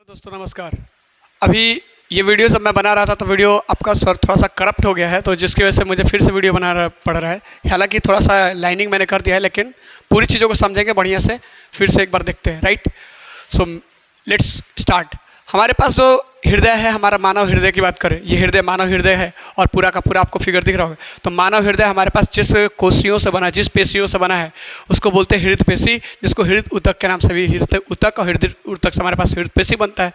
Hello दोस्तों, नमस्कार। अभी ये वीडियो जब मैं बना रहा था तो वीडियो आपका सर थोड़ा सा करप्ट हो गया है, तो जिसकी वजह से मुझे फिर से वीडियो बनाना पड़ रहा है। हालांकि थोड़ा सा लाइनिंग मैंने कर दिया है, लेकिन पूरी चीज़ों को समझेंगे बढ़िया से। फिर से एक बार देखते हैं, राइट। So let's start. हमारे पास जो हृदय है, हमारा मानव हृदय की बात करें, ये हृदय मानव हृदय है और पूरा का पूरा आपको फिगर दिख रहा होगा। तो मानव हृदय हमारे पास जिस कोशियों से बना है, जिस पेशियों से बना है, उसको बोलते हैं हृदय पेशी, जिसको हृदय ऊतक के नाम से भी हृदय ऊतक और हृदय ऊतक से हमारे पास हृदय पेशी बनता है।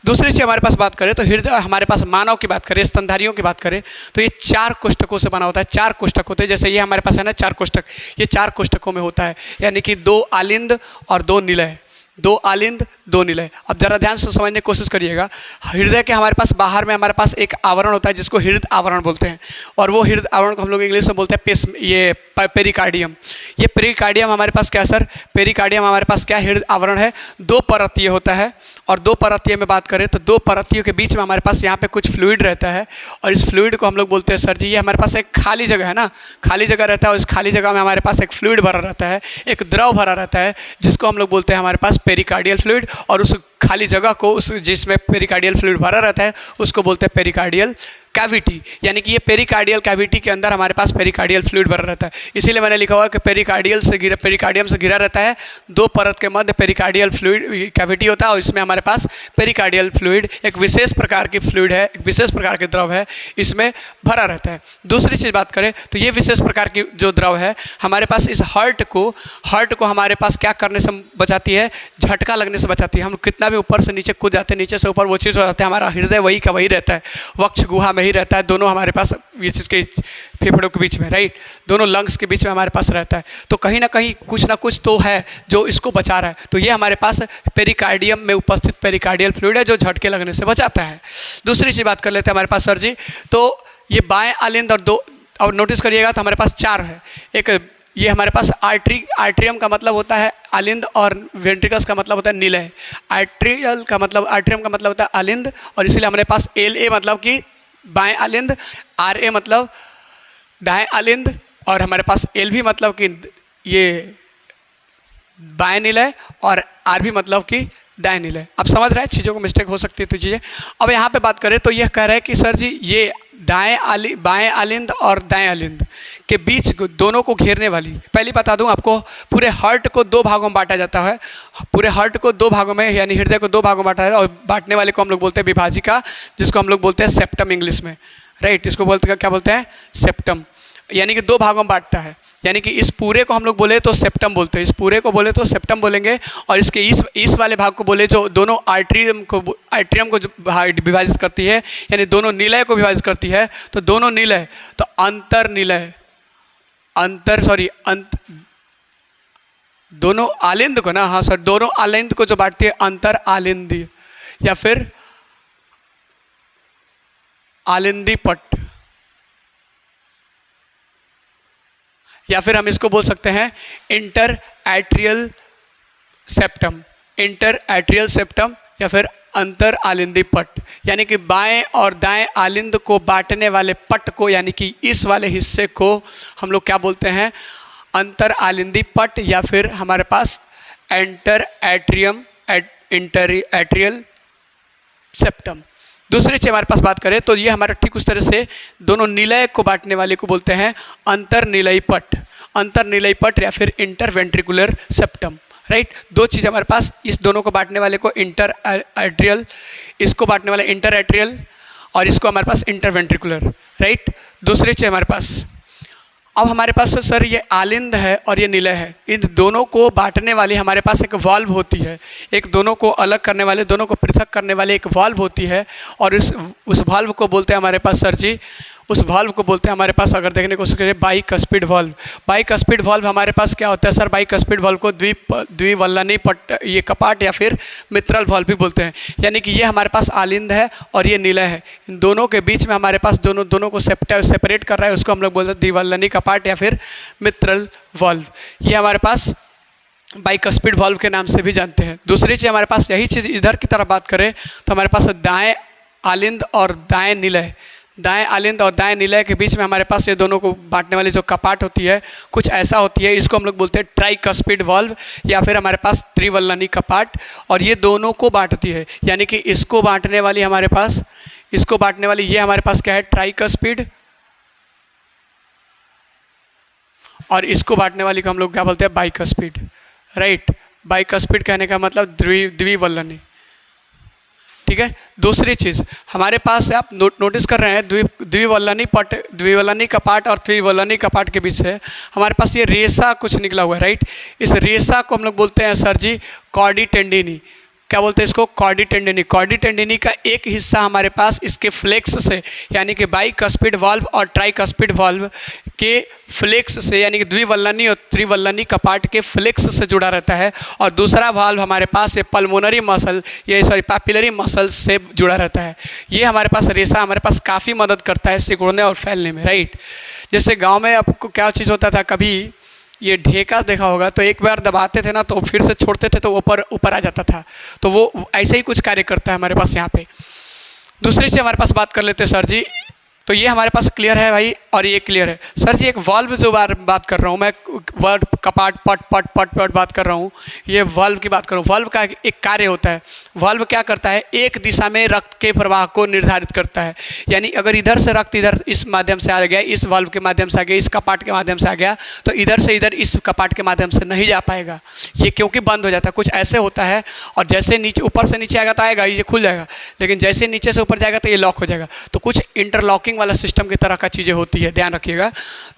दूसरी चीज़ हमारे पास बात करें तो हृदय हमारे पास मानव की बात करें, स्तनधारियों की बात करें तो ये 4 कोष्ठकों से बना होता है। 4 कोष्ठक होते हैं, जैसे ये हमारे पास है ना 4 कोष्ठक, ये 4 कोष्ठकों में होता है, यानी कि 2 आलिंद और 2 निलय। 2 आलिंद 2 निलय। अब जरा ध्यान से समझने की कोशिश करिएगा। हृदय के हमारे पास बाहर में हमारे पास एक आवरण होता है जिसको हृदय आवरण बोलते हैं, और वो हृदय आवरण को हम लोग इंग्लिश में बोलते हैं ये पेरिकार्डियम। ये पेरिकार्डियम हमारे पास क्या सर? पेरिकार्डियम हमारे पास क्या हृदय आवरण है? 2 परतीय होता है। और 2 परतीय में बात करें तो 2 परतीयों के बीच में हमारे पास यहाँ पे कुछ फ्लूइड रहता है, और इस फ्लूइड को हम लोग बोलते हैं सर जी, ये हमारे पास एक खाली जगह है ना, खाली जगह रहता है, और इस खाली जगह में हमारे पास एक फ्लूइड भरा रहता है, एक द्रव भरा रहता है, जिसको हम लोग बोलते हैं हमारे पास पेरिकार्डियल फ्लूइड। और उस खाली जगह को, उस जिसमें पेरिकार्डियल फ्लूइड भरा रहता है, उसको बोलते हैं पेरिकार्डियल कैविटी। यानी कि ये पेरिकार्डियल कैविटी के अंदर हमारे पास पेरिकार्डियल फ्लूइड भरा रहता है। इसीलिए मैंने लिखा हुआ कि पेरिकार्डियम से घिरा रहता है। 2 परत के मध्य पेरिकार्डियल फ्लूइड कैविटी होता है, और इसमें हमारे पास पेरिकार्डियल फ्लूइड एक विशेष प्रकार की फ्लूइड है, एक विशेष प्रकार के द्रव है, इसमें भरा रहता है। दूसरी चीज़ बात करें तो ये विशेष प्रकार की जो द्रव है हमारे पास इस हार्ट को हमारे पास क्या करने से बचाती है? झटका लगने से बचाती है। हम कितना भी ऊपर से नीचे कूद जाते हैं, नीचे से ऊपर वो चीज़ हो जाता है, हमारा हृदय वही का वही रहता है, वक्ष गुहा में ही रहता है, दोनों हमारे पास ये चीज़ के फेफड़ों के बीच में, राइट, दोनों लंग्स के बीच में हमारे पास रहता है। तो कहीं ना कहीं कुछ ना कुछ तो है जो इसको बचा रहा है। तो ये हमारे पास पेरिकार्डियम में उपस्थित पेरिकार्डियल फ्लूइड है जो झटके लगने से बचाता है। दूसरी चीज़ बात कर लेते हैं हमारे पास सर जी, तो ये बाएं आलिंद और 2, और नोटिस करिएगा तो हमारे पास 4 है। एक ये हमारे पास आर्ट्रियम का मतलब होता है आलिंद, और वेंट्रिकल्स का मतलब होता है निलय। आर्ट्रियम का मतलब होता है आलिंद, और इसीलिए हमारे पास LA मतलब कि बाएं आलिंद, RA मतलब दाएं आलिंद, और हमारे पास LB मतलब कि ये बाएं निलय, और RB मतलब कि दाएं निलय। अब समझ रहे हैं, चीज़ों को मिस्टेक हो सकती है तो चीज़ें। अब यहाँ पे बात करें तो यह कह रहे हैं कि सर जी ये बाएं आलिंद और दाएं आलिंद के बीच दोनों को घेरने वाली, पहली बता दूं आपको, पूरे हार्ट को 2 भागों में बांटा जाता है। पूरे हार्ट को 2 भागों में, यानी हृदय को 2 भागों में बांटा जाता है, और बांटने वाले को हम लोग बोलते हैं विभाजिका, जिसको हम लोग बोलते हैं सेप्टम इंग्लिश में, राइट। इसको बोलते हैं, क्या बोलते हैं? सेप्टम। यानी कि 2 भागों में बांटता है। यानी कि इस पूरे को हम लोग बोले तो सेप्टम बोलते हैं, इस पूरे को बोले तो सेप्टम बोलेंगे, और इसके इस वाले भाग को बोले जो दोनों आर्ट्रियम को विभाजित करती है, यानी दोनों निलय को विभाजित करती है, तो दोनों निलय, तो दोनों आलिंद को ना, हाँ सर, दोनों आलिंद को जो बांटती है अंतर आलिंदी या फिर आलिंदी पट्ट, या फिर हम इसको बोल सकते हैं इंटर एट्रियल सेप्टम, या फिर अंतर आलिंदी पट्ट। यानी कि बाएं और दाएं आलिंद को बांटने वाले पट्ट को, यानी कि इस वाले हिस्से को हम लोग क्या बोलते हैं? अंतर आलिंदी पट्ट, या फिर हमारे पास इंटर एट्रियल सेप्टम। दूसरी चीज़ हमारे पास बात करें तो ये हमारा ठीक उस तरह से दोनों निलय को बांटने वाले को बोलते हैं अंतर्निलयी पट्ट, या फिर इंटरवेंट्रिकुलर सेप्टम, राइट। 2 चीज़ हमारे पास, इस दोनों को बांटने वाले को इंटर एट्रियल, इसको बांटने वाले इंटर एट्रियल, और इसको हमारे पास इंटरवेंट्रिकुलर, राइट। दूसरी चीज़ हमारे पास, अब हमारे पास सर ये आलिंद है और ये निलय है, इन दोनों को बांटने वाली हमारे पास एक वाल्व होती है, एक दोनों को अलग करने वाले, दोनों को पृथक करने वाली एक वाल्व होती है, और उस वाल्व को बोलते हैं हमारे पास सर जी, उस वाल्व को बोलते हैं हमारे पास, अगर देखने की कोशिश करें, बाइकस्पिड वाल्व। बाइकस्पिड वाल्व हमारे पास क्या होता है सर? बाइकस्पिड वाल्व को द्विवल्लनी पट्ट, ये कपाट या फिर मित्रल वाल्व भी बोलते हैं। यानी कि ये हमारे पास आलिंद है और ये निलय है, इन दोनों के बीच में हमारे पास दोनों को सेपरेट कर रहा है, उसको हम लोग बोलते हैं द्विवल्लनी कपाट या फिर मित्रल वाल्व। ये हमारे पास बाइकस्पिड वाल्व के नाम से भी जानते हैं। दूसरी चीज़ हमारे पास, यही चीज़ इधर की तरफ बात करें तो हमारे पास दाएं आलिंद और दाएं निलय, दाएं आलिंद और दाएं निलय के बीच में हमारे पास ये दोनों को बांटने वाली जो कपाट होती है कुछ ऐसा होती है। इसको हम लोग बोलते हैं ट्राइकस्पिड वाल्व या फिर हमारे पास त्रिवल्लनी कपाट, और ये दोनों को बांटती है। यानी कि इसको बांटने वाली हमारे पास, इसको बांटने वाली ये हमारे पास क्या है, ट्राइकस्पिड, और इसको बांटने वाली को हम लोग क्या बोलते हैं, बाइकस्पिड। राइट, बाइकस्पिड कहने का मतलब द्विवल्लनी। ठीक है। दूसरी चीज़ हमारे पास आप नोटिस कर रहे हैं द्विवल्लनी कपाट और त्रिवल्लनी कपाट के बीच से हमारे पास ये रेशा कुछ निकला हुआ है। राइट, इस रेशा को हम लोग बोलते हैं सर जी कॉर्डी टेंडिनी। क्या बोलते हैं इसको, कॉर्डी टेंडिनी। कॉर्डी टेंडिनी का एक हिस्सा हमारे पास इसके फ्लेक्स से यानी कि बाइकस्पिड वाल्व और ट्राइकस्पिड वाल्व के फ्लेक्स से यानी कि द्विवल्लनी और त्रिवल्लनी कपाट के फ्लेक्स से जुड़ा रहता है, और दूसरा वाल्व हमारे पास ये पल्मोनरी मसल पैपिलरी मसल से जुड़ा रहता है। ये हमारे पास रेशा हमारे पास काफ़ी मदद करता है सिकुड़ने और फैलने में। राइट, जैसे गाँव में आपको क्या चीज़ होता था, कभी ये ढेका देखा होगा तो एक बार दबाते थे ना तो फिर से छोड़ते थे तो ऊपर आ जाता था, तो वो ऐसे ही कुछ कार्य करता है हमारे पास यहाँ पे। दूसरी चीज़ हमारे पास बात कर लेते हैं सर जी, तो ये हमारे पास क्लियर है भाई, और ये क्लियर है सर जी। एक वाल्व जो बात कर रहा हूँ मैं, वर्ड कपाट पट बात कर रहा हूँ, ये वाल्व की बात कर रहा हूँ। वाल्व का एक कार्य होता है, वाल्व क्या करता है, एक दिशा में रक्त के प्रवाह को निर्धारित करता है। यानी अगर इधर से रक्त इधर इस माध्यम से आ गया, इस वाल्व के माध्यम से आ गया, इस कपाट के माध्यम से आ गया, तो इधर से इधर इस कपाट के माध्यम से नहीं जा पाएगा, ये क्योंकि बंद हो जाता है। कुछ ऐसे होता है, और जैसे नीचे ऊपर से नीचे आएगा तो आएगा, ये खुल जाएगा, लेकिन जैसे नीचे से ऊपर जाएगा तो ये लॉक हो जाएगा। तो कुछ इंटरलॉकिंग वाला सिस्टम की तरह का चीज़ें होती है, ध्यान रखिएगा।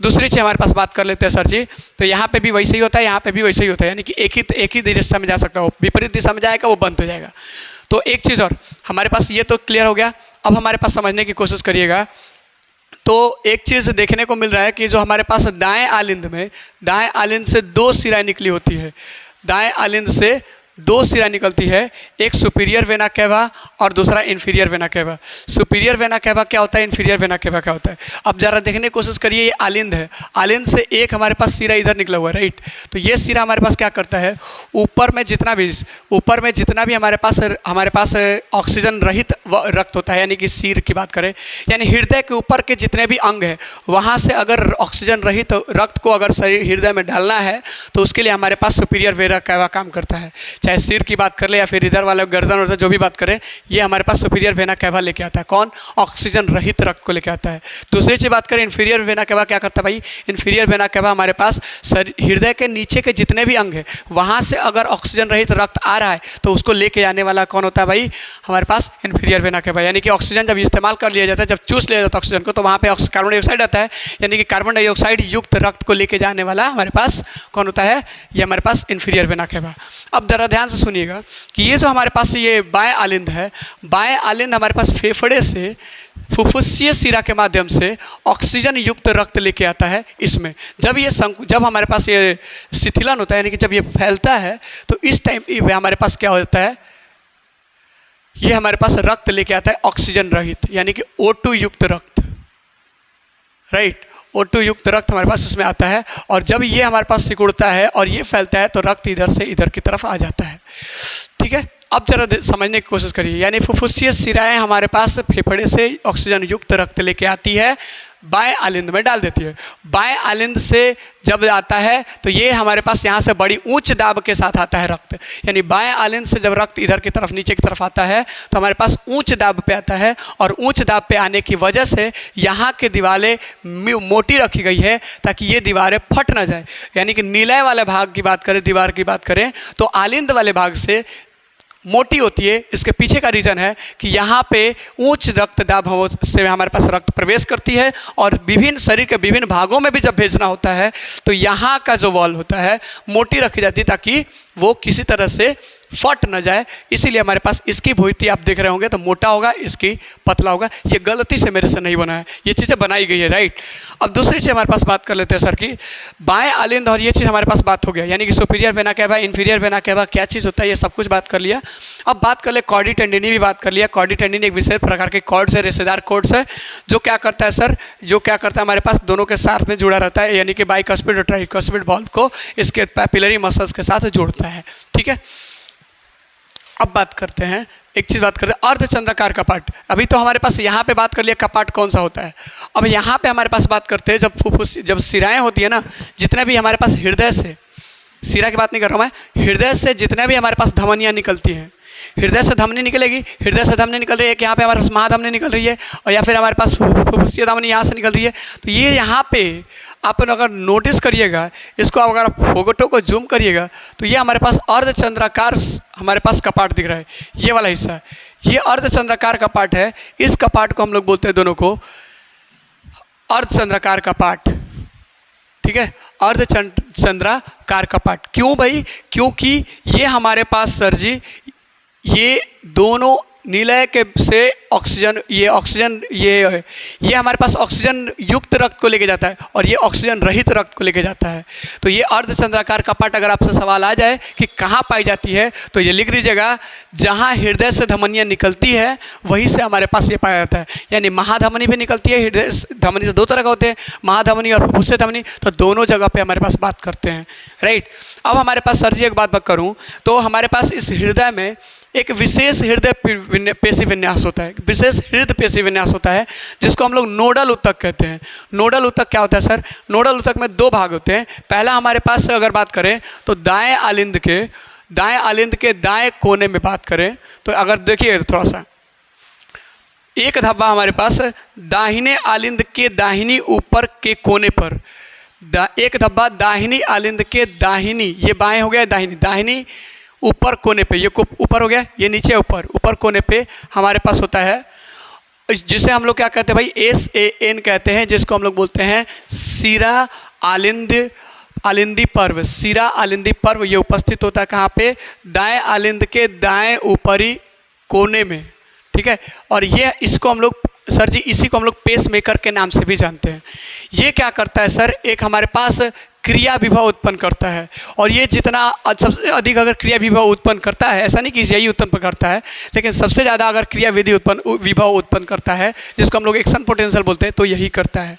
दूसरी चीज़ हमारे पास बात कर लेते हैं सर जी, तो यहाँ पे भी वैसे ही होता है, यहाँ पे भी वैसे ही होता है। यानी कि एक ही दिशा में जा सकता हो, विपरीत दिशा में जाएगा वो बंद हो जाएगा। तो एक चीज़ और हमारे पास ये तो क्लियर हो गया। अब हमारे पास समझने की कोशिश करिएगा, तो एक चीज़ देखने को मिल रहा है कि जो हमारे पास दाएं आलिंद से दो सिराएं निकली होती है। दाएं आलिंद से दो सिरा निकलती है, एक सुपीरियर वेना कैवा और दूसरा inferior vena cava. Superior vena cava क्या होता है, इन्फीरियर वेना कैवा क्या होता है, अब जरा देखने की कोशिश करिए। ये आलिंद है, आलिंद से एक हमारे पास सिरा इधर निकला हुआ है। राइट, तो ये सिरा हमारे पास क्या करता है, ऊपर में जितना भी हमारे पास ऑक्सीजन रहित रक्त होता है, यानी कि सिर की बात करें, यानी हृदय के ऊपर के जितने भी अंग हैं वहाँ से अगर ऑक्सीजन रहित रक्त को अगर शरीर हृदय में डालना है तो उसके लिए हमारे पास सुपीरियर वेना कैवा काम करता है। चाहे सिर की बात कर ले या फिर इधर वाला गर्दन और जो भी बात करें, ये हमारे पास सुपीरियर वेना कैवा लेके आता है। कौन, ऑक्सीजन रहित रक्त को लेके आता है। दूसरी चीज़ बात करें, इन्फीरियर वेना कैवा क्या करता है भाई, इन्फीरियर वेना कैवा हमारे पास हृदय के नीचे के जितने भी अंग हैं वहाँ से अगर ऑक्सीजन रहित रक्त आ रहा है तो उसको लेके जाने वाला कौन होता है भाई, हमारे पास इन्फीरियर वेना कैवा। यानी कि ऑक्सीजन जब इस्तेमाल कर लिया जाता है, जब चूस लिया जाता है ऑक्सीजन को, तो वहाँ पे कार्बन डाइऑक्साइड आता है, यानी कि कार्बन डाइऑक्साइड युक्त रक्त को लेके जाने वाला हमारे पास कौन होता है, ये हमारे पास इन्फीरियर वेना कैवा। अब जरा ध्यान से सुनिएगा कि ये जो हमारे पास ये बाएं आलिंद है, बाएं आलिंद हमारे पास फेफड़े से फुफ्फुसीय शिरा के माध्यम से ऑक्सीजन युक्त रक्त लेके आता है। इसमें जब हमारे पास ये शिथिलन होता है, यानी कि जब ये फैलता है, तो इस टाइम हमारे पास क्या होता है, ये हमारे पास रक्त लेके आता है ऑक्सीजन रहित, यानी कि O2 युक्त रक्त। राइट, O2 युक्त रक्त हमारे पास इसमें आता है, और जब ये हमारे पास सिकुड़ता है और ये फैलता है तो रक्त इधर से इधर की तरफ आ जाता है। ठीक है, अब जरा समझने की कोशिश करिए। यानी फुफ्फुसीय शिराएं हमारे पास फेफड़े से ऑक्सीजन युक्त रक्त लेके आती है, बाएं आलिंद में डाल देती है। बाएं आलिंद से जब आता है तो ये हमारे पास यहाँ से बड़ी उच्च दाब के साथ आता है रक्त, यानी बाएं आलिंद से जब रक्त इधर की तरफ नीचे की तरफ आता है तो हमारे पास उच्च दाब पे आता है, और उच्च दाब पे आने की वजह से यहाँ की दीवारें मोटी रखी गई है ताकि ये दीवारें फट ना जाए। यानी कि निलय वाले भाग की बात करें, दीवार की बात करें, तो आलिंद वाले भाग से मोटी होती है। इसके पीछे का रीज़न है कि यहाँ पे उच्च रक्तदाब से हमारे पास रक्त प्रवेश करती है, और विभिन्न शरीर के विभिन्न भागों में भी जब भेजना होता है तो यहाँ का जो वॉल होता है मोटी रखी जाती है ताकि वो किसी तरह से फट न जाए। इसीलिए हमारे पास इसकी भुइती आप देख रहे होंगे तो मोटा होगा, इसकी पतला होगा। ये गलती से मेरे से नहीं बना है, ये चीज़ें बनाई गई है। राइट, अब दूसरी चीज़ हमारे पास बात कर लेते हैं सर की बाएं आलिंद, और ये चीज़ हमारे पास बात हो गया, यानी कि superior vena cava, inferior vena cava क्या चीज़ होता है, ये सब कुछ बात कर लिया। अब बात कर ले कॉर्डी टेंडिनी भी बात कर लिया। कॉर्डी टेंडिनी एक विशेष प्रकार के कॉर्ड्स है, रेशेदार कॉर्ड्स है, जो क्या करता है सर, जो क्या करता है हमारे पास दोनों के साथ में जुड़ा रहता है, यानी कि बाइकस्पिड और ट्राइकस्पिड वाल्व को इसके पैपिलरी मसल्स के साथ जोड़ता है। ठीक है, अब बात करते हैं, एक चीज़ बात करते हैं, अर्धचंद्राकार कपाट। अभी तो हमारे पास यहाँ पे बात कर लिया कपाट कौन सा होता है। अब यहाँ पे हमारे पास बात करते हैं जब फुफ्फुस, जब सिराएँ होती है ना, जितने भी हमारे पास हृदय से, सिरा की बात नहीं कर रहा हूँ मैं, हृदय से जितने भी हमारे पास धमनियाँ निकलती हैं, हृदय से धमनी निकलेगी, हृदय से धमनी निकल रही है कि यहाँ पे हमारे पास महाधमनी निकल रही है, और या फिर हमारे पास फुफ्फुसीय धमनी यहाँ से निकल रही है। तो ये यहाँ पे आप अगर नोटिस करिएगा, इसको अगर आप फोटो को जूम करिएगा तो ये हमारे पास अर्धचंद्राकार हमारे पास कपाट दिख रहा है, ये वाला हिस्सा, ये अर्धचंद्राकार कपाट है। इस कपाट को हम लोग बोलते हैं दोनों को अर्धचंद्राकार कपाट, ठीक है, अर्धचंद्राकार कपाट। क्यों भाई? क्योंकि ये हमारे पास सर जी, ये दोनों निलय के से ऑक्सीजन, ये हमारे पास ऑक्सीजन युक्त रक्त को लेके जाता है और ये ऑक्सीजन रहित रक्त को लेके जाता है। तो ये अर्धचंद्राकार कपाट अगर आपसे सवाल आ जाए कि कहाँ पाई जाती है, तो ये लिख दीजिएगा, जहाँ हृदय से धमनियाँ निकलती है वहीं से हमारे पास ये पाया जाता है। यानी महाधमनी भी निकलती है, हृदय धमनी तो दो तरह का होते हैं, महाधमनी और फुफ्फुसीय धमनी, तो दोनों जगह पर हमारे पास बात करते हैं, राइट। अब हमारे पास सर जी एक बात करूँ तो हमारे पास इस हृदय में एक विशेष हृदय पेशी विन्यास होता है, विशेष हृदय पेशी विन्यास होता है, जिसको हम लोग नोडल ऊतक कहते हैं। नोडल ऊतक क्या होता है सर? नोडल ऊतक में दो भाग होते हैं। पहला हमारे पास अगर बात करें तो दाएं आलिंद के दाएं कोने में बात करें तो अगर देखिए थोड़ा सा, एक धब्बा हमारे पास दाहिने आलिंद के दाहिनी ऊपर के कोने पर, एक धब्बा दाहिनी आलिंद के दाहिनी, ये बाएं हो गया, दाहिनी ऊपर कोने पे, ये ऊपर हो गया, ये नीचे ऊपर कोने पे हमारे पास होता है, जिसे हम लोग क्या कहते हैं भाई, SAN कहते हैं, जिसको हम लोग बोलते हैं सीरा आलिंदी पर्व। सीरा आलिंदी पर्व ये उपस्थित होता है कहाँ पे? दाएं आलिंद के दाएं ऊपरी कोने में, ठीक है। और ये इसको हम लोग सर जी, इसी को हम लोग पेस मेकर के नाम से भी जानते हैं। ये क्या करता है सर? एक हमारे पास क्रिया विभव उत्पन्न करता है, और ये जितना सबसे अधिक अगर क्रिया विभव उत्पन्न करता है, ऐसा नहीं कि यही उत्पन्न करता है, लेकिन सबसे ज़्यादा अगर क्रिया विभव उत्पन्न करता है, जिसको हम लोग एक्शन पोटेंशियल बोलते हैं, तो यही करता है।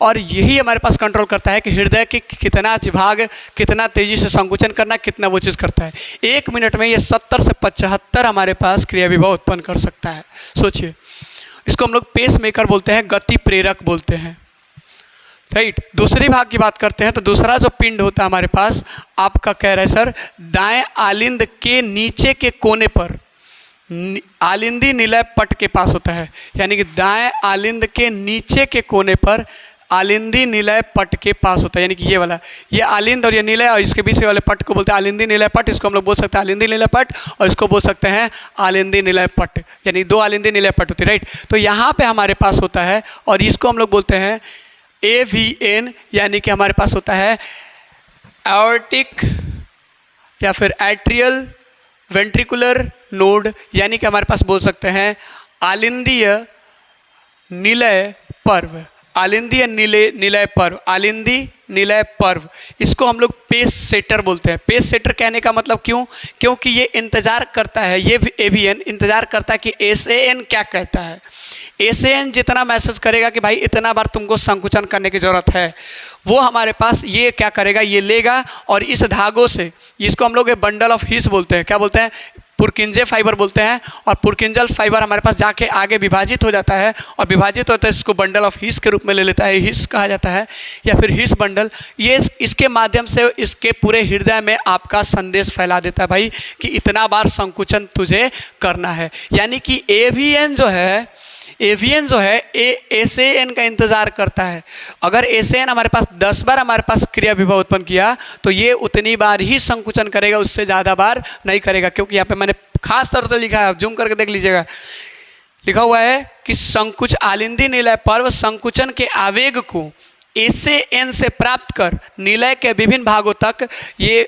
और यही हमारे पास कंट्रोल करता है कि हृदय के कितना भाग कितना तेज़ी से संकुचन करना, कितना वो चीज़ करता है। 1 मिनट में ये 70 से 75 हमारे पास क्रिया विभव उत्पन्न कर सकता है। सोचिए, इसको हम लोग पेस मेकर बोलते हैं, गति प्रेरक बोलते हैं, राइट। दूसरी भाग की बात करते हैं तो दूसरा जो पिंड होता है हमारे पास, आपका कह रहा है सर, दाएं आलिंद के नीचे के कोने पर आलिंदी निलय पट के पास होता है। यानी कि दाएं आलिंद के नीचे के कोने पर आलिंदी निलय पट के पास होता है, यानी कि ये वाला, ये आलिंद और ये निलय, और इसके बीच वाले पट को बोलते हैं आलिंदी निलय पट। इसको हम लोग बोल सकते हैं आलिंदी निलय पट, और इसको बोल सकते हैं आलिंदी निलय पट, यानी दो आलिंदी निलय पट होती है, राइट। तो यहाँ पे हमारे पास होता है, और इसको हम लोग बोलते हैं AVN, यानी कि हमारे पास होता है एओर्टिक या फिर एट्रियल वेंट्रिकुलर नोड, यानी कि हमारे पास बोल सकते हैं आलिंदीय निलय पर्व, आलिंदी निलय पर्व, आलिंदी निलय पर्व। इसको हम लोग पेस सेटर बोलते हैं। पेस सेटर कहने का मतलब क्यों? क्योंकि ये इंतज़ार करता है, ये AVN इंतज़ार करता है कि SAN क्या कहता है। SAN जितना मैसेज करेगा कि भाई इतना बार तुमको संकुचन करने की ज़रूरत है, वो हमारे पास ये क्या करेगा, ये लेगा, और इस धागों से, इसको हम लोग बंडल ऑफ हिस बोलते हैं। क्या बोलते हैं? पुरकिंजे फाइबर बोलते हैं। और पुरकिंजल फाइबर हमारे पास जाके आगे विभाजित हो जाता है, और विभाजित होता है इसको बंडल ऑफ हिस के रूप में ले लेता है, हिस कहा जाता है या फिर हिस बंडल। ये इसके माध्यम से इसके पूरे हृदय में आपका संदेश फैला देता है भाई कि इतना बार संकुचन तुझे करना है। यानी कि AVN जो है SAN का इंतज़ार करता है। अगर SAN हमारे पास 10 बार हमारे पास क्रिया विभव उत्पन्न किया तो ये उतनी बार ही संकुचन करेगा, उससे ज़्यादा बार नहीं करेगा। क्योंकि यहाँ पे मैंने खास तौर से लिखा है, जूम करके देख लीजिएगा, लिखा हुआ है कि आलिंदी निलय पर्व संकुचन के आवेग को SAN से प्राप्त कर निलय के विभिन्न भागों तक ये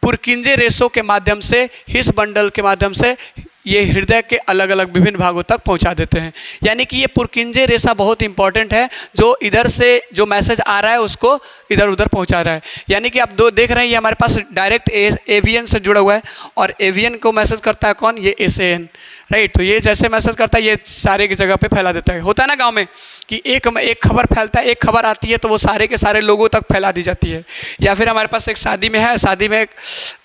पुरकिंजे रेशों के माध्यम से, हिस बंडल के माध्यम से ये हृदय के अलग अलग विभिन्न भागों तक पहुंचा देते हैं। यानी कि ये पुरकिंजे रेशा बहुत इंपॉर्टेंट है, जो इधर से जो मैसेज आ रहा है उसको इधर उधर पहुंचा रहा है। यानी कि आप देख रहे हैं ये हमारे पास डायरेक्ट AVN से जुड़ा हुआ है, और AVN को मैसेज करता है कौन? ये SAN, राइट। तो ये जैसे मैसेज करता है ये सारे की जगह पे फैला देता है। होता है ना गांव में कि एक खबर फैलता है, एक खबर आती है तो वो सारे के सारे लोगों तक फैला दी जाती है। या फिर हमारे पास एक शादी में है, शादी में एक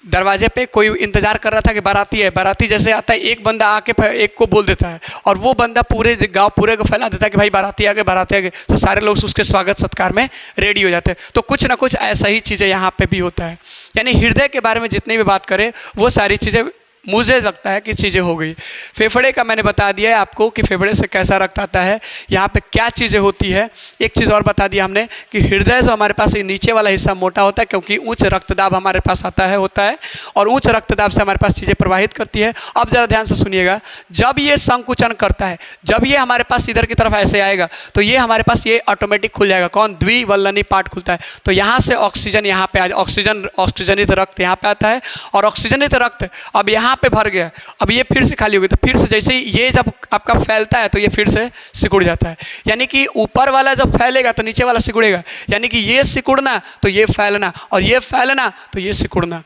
दरवाजे पे कोई इंतजार कर रहा था कि बाराती है, बाराती जैसे आता है एक बंदा आके एक को बोल देता है और वो बंदा पूरे गांव पूरे को फैला देता है कि भाई बाराती आ गए, बाराती आ गए। तो सारे लोग उसके स्वागत सत्कार में रेडी हो जाते हैं। तो कुछ ना कुछ ऐसा ही चीज़ें यहाँ पे भी होता है। यानी हृदय के बारे में जितनी भी बात करें वो सारी चीज़ें मुझे लगता है कि चीज़ें हो गई। फेफड़े का मैंने बता दिया है आपको कि फेफड़े से कैसा रक्त आता है, यहाँ पे क्या चीज़ें होती है। एक चीज़ और बता दिया हमने कि हृदय जो हमारे पास ये नीचे वाला हिस्सा मोटा होता है क्योंकि उच्च रक्तदाब हमारे पास होता है और उच्च रक्तदाब से हमारे पास चीज़ें प्रवाहित करती है। अब ज़रा ध्यान से सुनिएगा, जब ये संकुचन करता है, जब ये हमारे पास इधर की तरफ ऐसे आएगा तो ये हमारे पास ये ऑटोमेटिक खुल जाएगा। कौन? द्विवल्लनी पार्ट खुलता है। तो यहाँ से ऑक्सीजन यहाँ पे ऑक्सीजनित रक्त यहाँ पे आता है और ऑक्सीजनित रक्त अब यहाँ पे भर गया, अब ये फिर से खाली हो गई। तो फिर से जैसे ही ये जब आपका फैलता है तो ये फिर से सिकुड़ जाता है। यानी कि ऊपर वाला जब फैलेगा तो नीचे वाला सिकुड़ेगा। यानी कि ये सिकुड़ना तो ये फैलना और ये फैलना तो ये सिकुड़ना,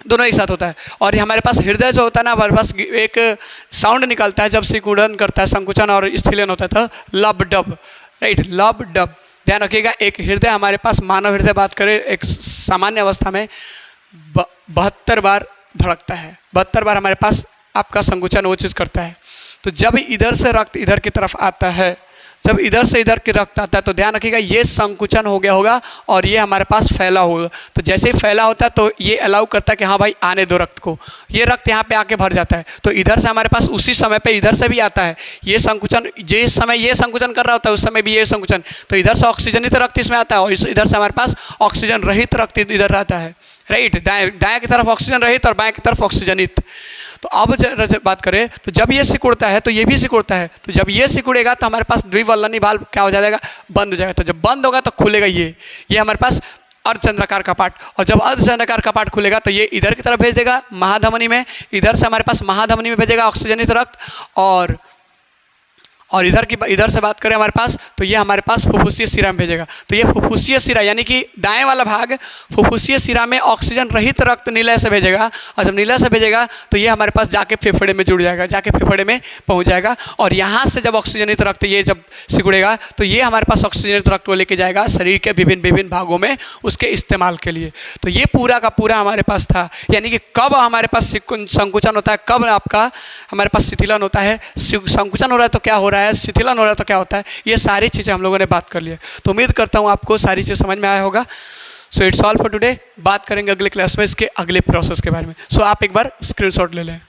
दोनों एक साथ होता है। और हमारे पास हृदय जो होता है ना, हमारे पास एक साउंड निकलता है जब सिकुड़न करता है, संकुचन और स्थिलन होता है तो लब डब, राइट, लब डब। ध्यान रखिएगा, एक हृदय हमारे पास, मानव हृदय बात करें एक सामान्य अवस्था में 72 बार धड़कता है। 72 बार हमारे पास आपका संकुचन वो चीज़ करता है। तो जब इधर से रक्त इधर की तरफ आता है, जब इधर से इधर की रक्त आता है तो ध्यान रखिएगा ये संकुचन हो गया होगा और ये हमारे पास फैला होगा। तो जैसे ही फैला होता है तो ये अलाउ करता है कि हाँ भाई आने दो रक्त को, ये रक्त यहाँ पे आके भर जाता है। तो इधर से हमारे पास उसी समय पे इधर से भी आता है ये संकुचन, जिस समय ये संकुचन कर रहा होता है उस समय भी ये संकुचन। तो इधर से ऑक्सीजनित रक्त इसमें आता है और इधर से हमारे पास ऑक्सीजन रहित रक्त इधर रहता है, राइट। दाएँ की तरफ ऑक्सीजन रहित और बाएँ की तरफ ऑक्सीजनित। तो अब बात करें तो जब ये सिकुड़ता है तो ये भी सिकुड़ता है। तो जब ये सिकुड़ेगा तो हमारे पास द्विवल्लनी वाल्व क्या हो जाएगा? बंद हो जाएगा। तो जब बंद होगा तो खुलेगा ये हमारे पास अर्धचंद्राकार कपाट। और जब अर्धचंद्राकार कपाट खुलेगा तो ये इधर की तरफ भेज देगा महाधमनी में, इधर से हमारे पास महाधमनी में भेजेगा ऑक्सीजनित रक्त। और इधर से बात करें हमारे पास तो ये हमारे पास फुफ्फुसीय शिरा में भेजेगा। तो ये फुफ्फुसीय शिरा यानी कि दाएं वाला भाग फुफ्फुसीय शिरा में ऑक्सीजन रहित रक्त नीला से भेजेगा और जब नीला से भेजेगा तो ये हमारे पास जाके फेफड़े में जुड़ जाएगा, जाके फेफड़े में पहुंच जाएगा। और यहाँ से जब ऑक्सीजनित रक्त ये जब सिकुड़ेगा तो ये हमारे पास ऑक्सीजनित रक्त को लेके जाएगा शरीर के विभिन्न भागों में उसके इस्तेमाल के लिए। तो ये पूरा का पूरा हमारे पास था। यानी कि कब हमारे पास संकुचन होता है, कब आपका हमारे पास शिथिलन होता है, संकुचन हो रहा है तो क्या हो रहा है, शिथिलन हो रहा है तो क्या होता है, ये सारी चीज़ें हम लोगों ने बात कर ली है। तो उम्मीद करता हूँ आपको सारी चीज़ समझ में आया होगा। So it's all for today. बात करेंगे अगले क्लास में इसके अगले प्रोसेस के बारे में। सो आप एक बार स्क्रीनशॉट ले लें।